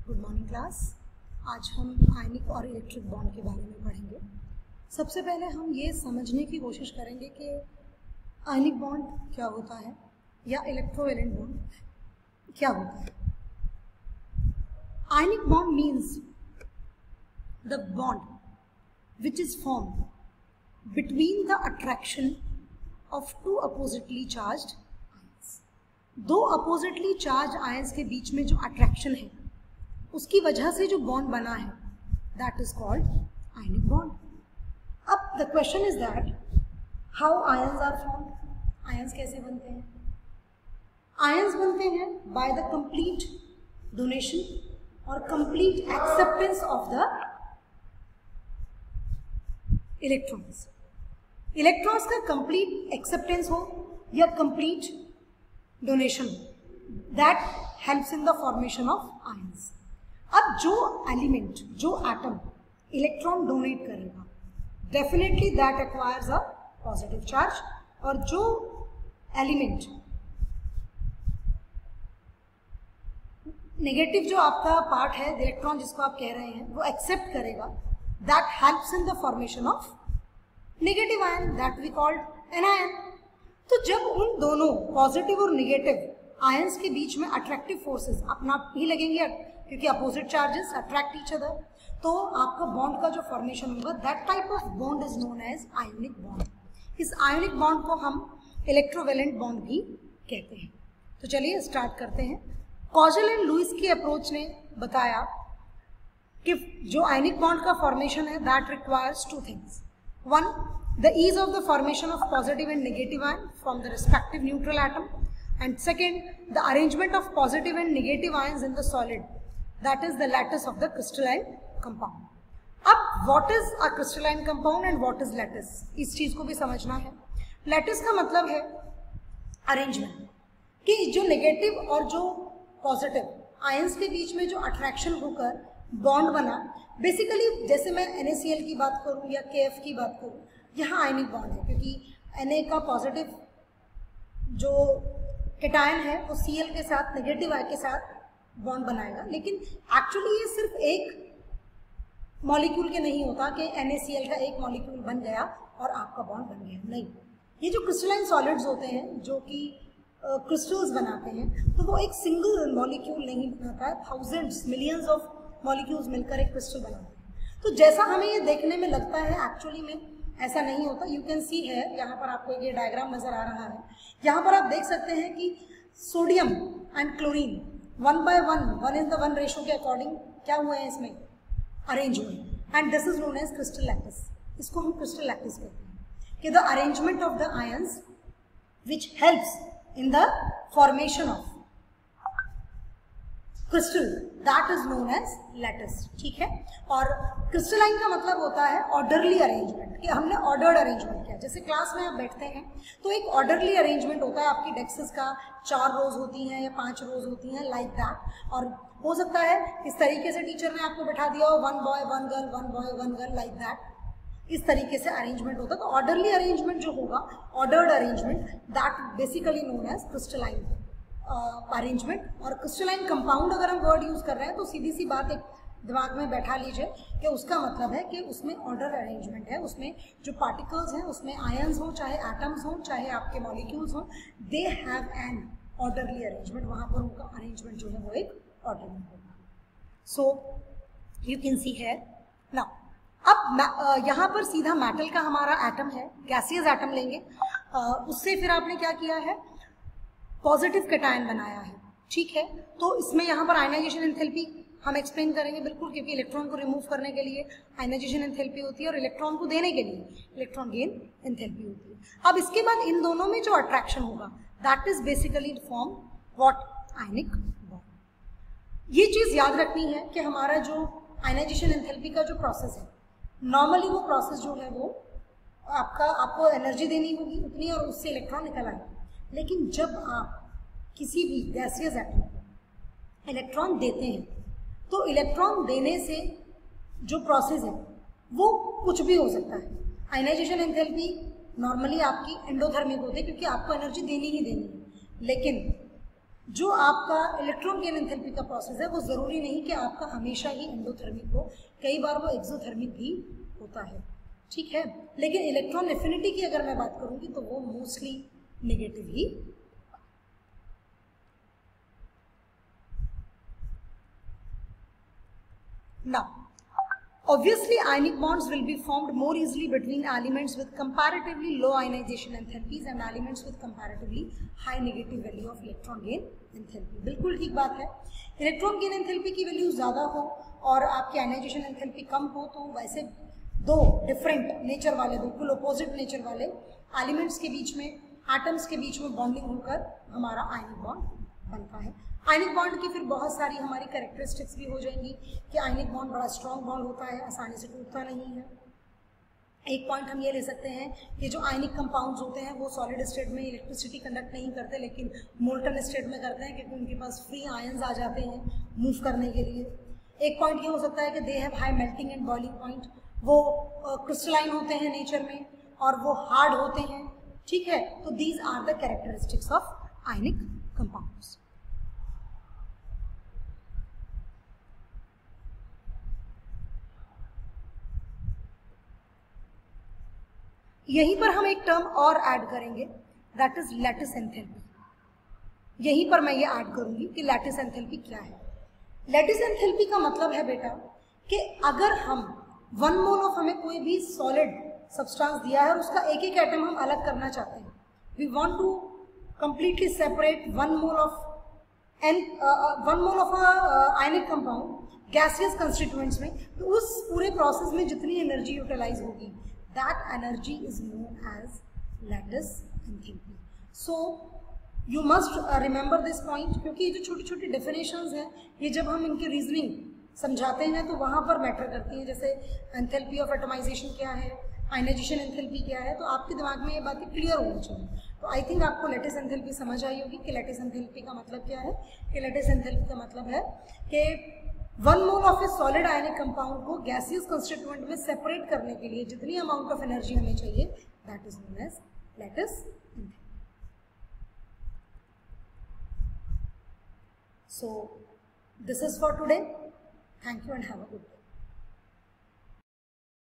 Good morning class. आज हम आयनिक और इलेक्ट्रिक बॉन्ड के बारे में पढ़ेंगे। सबसे पहले हम ये समझने की कोशिश करेंगे कि आयनिक बॉन्ड क्या होता है या इलेक्ट्रोवैलेंट बॉन्ड क्या होता है। Ionic bond means the bond which is formed between the attraction of two oppositely charged ions. दो अपोजिटली चार्ज आयंस के बीच में जो अट्रैक्शन है उसकी वजह से जो बॉन्ड बना है that is called ionic bond. अब the question is that how ions are formed. Ions कैसे बनते हैं? आयंस बनते हैं बाय द कंप्लीट डोनेशन और complete acceptance of the electrons. Electrons का कंप्लीट एक्सेप्टेंस हो या कंप्लीट डोनेशन हो, that helps in the formation of ions. अब जो एलिमेंट, जो एटम इलेक्ट्रॉन डोनेट करेगा definitely that acquires a positive charge, और जो एलिमेंट नेगेटिव जो आपका पार्ट है इलेक्ट्रॉन जिसको आप कह रहे हैं वो एक्सेप्ट करेगा, that helps in the formation of negative ion that we called anion. तो जब उन दोनों पॉजिटिव और नेगेटिव आयंस के बीच में अट्रैक्टिव फोर्सेस अपना ही लगेंगे क्योंकि opposite charges attract each other, तो आपका बॉन्ड का जो फॉर्मेशन होगा that type of bond is known as ionic bond. इस आयोनिक बॉन्ड को हम इलेक्ट्रोवैलेंट बॉन्ड भी कहते हैं। तो चलिए स्टार्ट करते हैं। कॉजल एंड लुइस की अप्रोच ने बताया कि जो आयोनिक बॉन्ड का फॉर्मेशन है that requires two things. One, the ease of the formation of positive and negative ion from the respective neutral atom, and second, the arrangement of positive and negative ions in the solid, that is the lattice of the crystalline compound. अब what is a crystalline compound and what is lattice, इस चीज को भी समझना है। lattice का मतलब है arrangement, कि जो नेगेटिव और जो पॉजिटिव आयंस के बीच में जो अट्रैक्शन होकर बॉन्ड बना, बेसिकली जैसे मैं NaCl की बात करूं या KF की बात करूं, यहाँ आयनिक बॉन्ड है क्योंकि Na का पॉजिटिव जो कैटायन है वो Cl के साथ नेगेटिव आई के साथ बॉन्ड बनाएगा, लेकिन एक्चुअली ये सिर्फ एक मॉलिक्यूल के नहीं होता कि NaCl का एक मॉलिक्यूल बन गया और आपका बॉन्ड बन गया, नहीं। ये जो क्रिस्टलाइन सॉलिड्स होते हैं जो कि क्रिस्टल्स बनाते हैं, तो वो एक सिंगल मॉलिक्यूल नहीं बनाता है, थाउजेंड्स मिलियंस ऑफ मॉलिक्यूल्स मिलकर एक क्रिस्टल बनाते हैं। तो जैसा हमें ये देखने में लगता है एक्चुअली में ऐसा नहीं होता। यू कैन सी है, यहाँ पर आपको ये डायग्राम नजर आ रहा है, यहाँ पर आप देख सकते हैं कि sodium and chlorine 1 by 1 ratio के अकॉर्डिंग क्या हुए हैं, इसमें अरेंज हुए, and this is known as crystal lattice. इसको हम क्रिस्टल लैटिस कहते हैं कि the arrangement of the ions which helps in the formation of crystal that is known as lattice, ठीक है। और क्रिस्टलाइन का मतलब होता है ऑर्डरली अरेंजमेंट, कि हमने ऑर्डर्ड अरेंजमेंट किया। जैसे क्लास में आप बैठते हैं तो एक ऑर्डरली अरेंजमेंट होता है, आपकी डेस्क्स का 4 रोज होती हैं या 5 रोज होती हैं, लाइक दैट। और हो सकता है इस तरीके से टीचर ने आपको बैठा दिया हो 1 boy 1 girl 1 boy 1 girl, like that. इस तरीके से अरेंजमेंट होता है। तो ऑर्डरली अरेंजमेंट जो होगा, ordered arrangement, that basically known as crystalline arrangement. और क्रिस्टलाइन कंपाउंड अगर हम वर्ड यूज कर रहे हैं तो सीधी सी बात एक दिमाग में बैठा लीजिए कि उसका मतलब है कि उसमें ऑर्डर अरेंजमेंट है, उसमें जो पार्टिकल्स हैं उसमें आयंस हो, चाहे एटम्स हो, चाहे आपके मॉलिक्यूल्स हो, they have an orderly arrangement. वहां पर उनका अरेंजमेंट जो है वो एक ऑर्डर में होगा। सो यू कैन सी है नाउ। अब यहाँ पर सीधा मेटल का हमारा एटम है, गैसियस एटम लेंगे, उससे फिर आपने क्या किया है, पॉजिटिव कैटायन बनाया है, ठीक है। तो इसमें यहाँ पर आयनाइजेशन एंथैल्पी हम एक्सप्लेन करेंगे बिल्कुल, क्योंकि इलेक्ट्रॉन को रिमूव करने के लिए आयनाइजेशन एंथैल्पी होती है और इलेक्ट्रॉन को देने के लिए इलेक्ट्रॉन गेन एंथैल्पी होती है। अब इसके बाद इन दोनों में जो अट्रैक्शन होगा that is basically form what, ionic bond. ये चीज याद रखनी है कि हमारा जो आयनाइजेशन एंथैल्पी का जो प्रोसेस है, नॉर्मली वो प्रोसेस जो है वो आपको एनर्जी देनी होगी उतनी और उससे इलेक्ट्रॉन निकल आएगा। लेकिन जब आप किसी भी गैसियस एटम को इलेक्ट्रॉन देते हैं तो इलेक्ट्रॉन देने से जो प्रोसेस है वो कुछ भी हो सकता है। आयनाइजेशन एंथैल्पी नॉर्मली आपकी एंडोथर्मिक होती है क्योंकि आपको एनर्जी देनी ही देनी है, लेकिन जो आपका इलेक्ट्रॉन गेन एंथैल्पी का प्रोसेस है वो ज़रूरी नहीं कि आपका हमेशा ही एंडोथर्मिक हो, कई बार वो एक्सोथर्मिक भी होता है, ठीक है। लेकिन इलेक्ट्रॉन एफिनिटी की अगर मैं बात करूंगी तो वो मोस्टली नेगेटिव ही। Now obviously ionic bonds will be formed more easily between elements with comparatively low ionization enthalpies and elements with comparatively high negative value of electron gain enthalpy। बिल्कुल ठीक बात है, इलेक्ट्रॉन गेन एंथैल्पी की value ज़्यादा हो और आपकी ionization enthalpy कम हो तो वैसे दो डिफरेंट नेचर वाले, बिल्कुल अपोजिट नेचर वाले एलिमेंट्स के बीच में, एटम्स के बीच में बॉन्डिंग होकर हमारा आयनिक बॉन्ड बनता है। आयनिक बॉन्ड की फिर बहुत सारी हमारी कैरेक्टरिस्टिक्स भी हो जाएंगी कि आयनिक बॉन्ड बड़ा स्ट्रॉन्ग बॉन्ड होता है, आसानी से टूटता नहीं है। एक पॉइंट हम ये ले सकते हैं कि जो आयनिक कंपाउंड्स होते हैं वो सॉलिड स्टेट में इलेक्ट्रिसिटी कंडक्ट नहीं करते लेकिन मोल्टन स्टेट में करते हैं, क्योंकि उनके पास फ्री आयंस आ जाते हैं मूव करने के लिए। एक पॉइंट ये हो सकता है कि they have high melting and boiling point, वो क्रिस्टलाइन होते हैं नेचर में और वो हार्ड होते हैं, ठीक है। तो these are the characteristics of ionic compounds. यहीं पर हम एक टर्म और ऐड करेंगे, दैट इज लैटिस एंथैल्पी। यहीं पर मैं ये ऐड करूंगी कि लैटिस एंथैल्पी क्या है। लैटिस एंथैल्पी का मतलब है बेटा कि अगर हम 1 मोल ऑफ हमें कोई भी सॉलिड सब्सटेंस दिया है और उसका एक एक एटम हम अलग करना चाहते हैं, we want to completely separate 1 mole of ionic compound gaseous constituents में, तो उस पूरे प्रोसेस में जितनी एनर्जी यूटिलाइज होगी that energy is known as lattice enthalpy. So you must remember this point, क्योंकि ये जो छोटी छोटी डेफिनेशंस हैं ये जब हम इनके रीजनिंग समझाते हैं तो वहाँ पर मैटर करती हैं। जैसे एंथैल्पी ऑफ एटमाइजेशन क्या है, आयनाइजेशन एंथैल्पी क्या है, तो आपके दिमाग में ये बातें क्लियर होनी चाहिए। तो आई थिंक आपको लैटिस एंथैल्पी समझ आई होगी कि लैटिस एंथैल्पी का मतलब क्या है। कि लैटिस एंथैल्पी का मतलब है कि 1 mole of a solid ionic compound को गैसियस कंस्टिट्यूएंट में सेपरेट करने के लिए जितनी अमाउंट ऑफ एनर्जी हमें चाहिए, that is known as lattice enthalpy. So this is for today, thank you and have a good day.